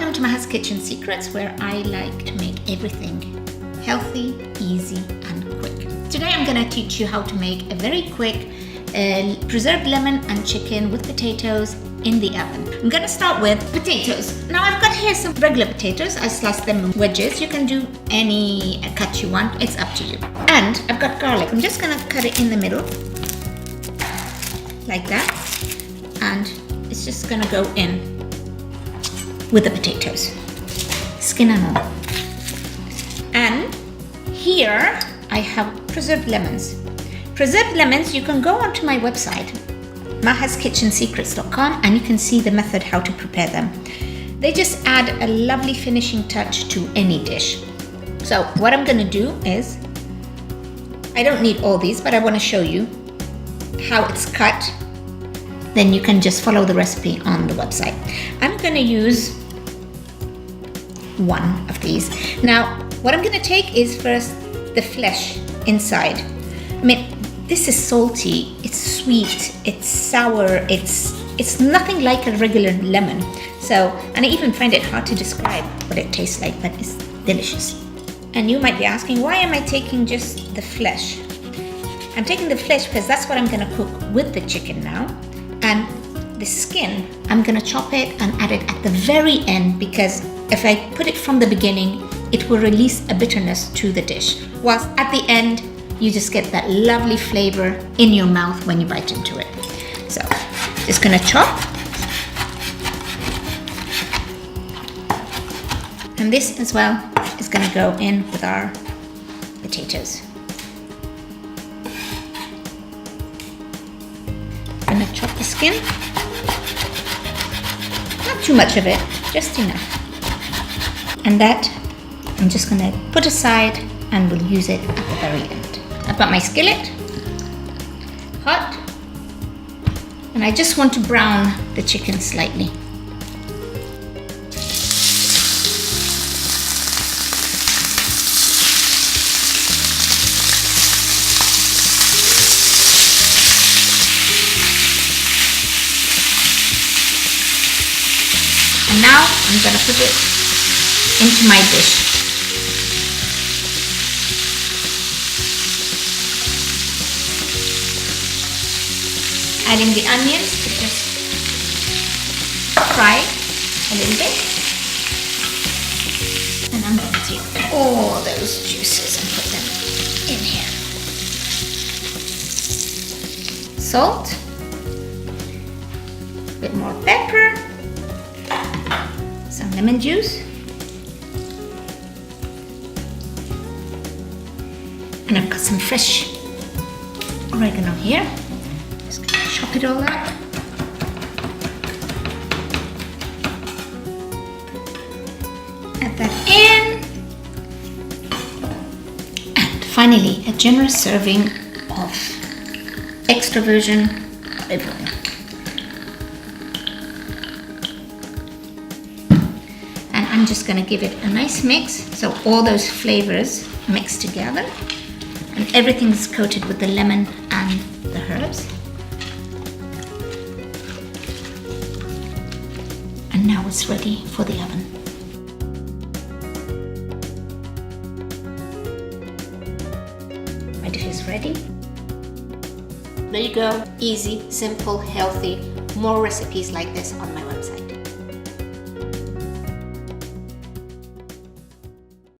Welcome to Maha's Kitchen Secrets, where I like to make everything healthy, easy and quick. Today I'm going to teach you how to make a very quick preserved lemon and chicken with potatoes in the oven. I'm going to start with potatoes. Now I've got here some regular potatoes. I sliced them in wedges. You can do any cut you want, it's up to you. And I've got garlic. I'm just going to cut it in the middle like that, and it's just going to go in with the potatoes, skin and all. And here I have preserved lemons. Preserved lemons, you can go onto my website, mahaskitchensecrets.com, and you can see the method how to prepare them. They just add a lovely finishing touch to any dish. So what I'm going to do is, I don't need all these, but I want to show you how it's cut. Then you can just follow the recipe on the website. I'm going to use one of these. Now, what I'm going to take is first the flesh inside. I mean, this is salty, it's sweet, it's sour, it's nothing like a regular lemon. So, and I even find it hard to describe what it tastes like, but it's delicious. And you might be asking, why am I taking just the flesh? I'm taking the flesh because that's what I'm going to cook with the chicken now. And the skin, I'm going to chop it and add it at the very end, because if I put it from the beginning, it will release a bitterness to the dish. Whilst at the end, you just get that lovely flavor in your mouth when you bite into it. So, just going to chop. And this as well is going to go in with our potatoes. I'm going to chop the skin. Not too much of it, just enough. And that I'm just going to put aside and we'll use it at the very end. I've got my skillet hot, and I just want to brown the chicken slightly. And now I'm going to put it into my dish. Adding the onions to just fry a little bit. And I'm going to take all those juices and put them in here. Salt, a bit more pepper, some lemon juice, and I've got some fresh oregano here. Just gonna chop it all up. Add that in. And finally, a generous serving of extra virgin olive oil. I'm just going to give it a nice mix, so all those flavors mix together and everything's coated with the lemon and the herbs. And now it's ready for the oven. My dish is ready. There you go. Easy, simple, healthy. More recipes like this on my website.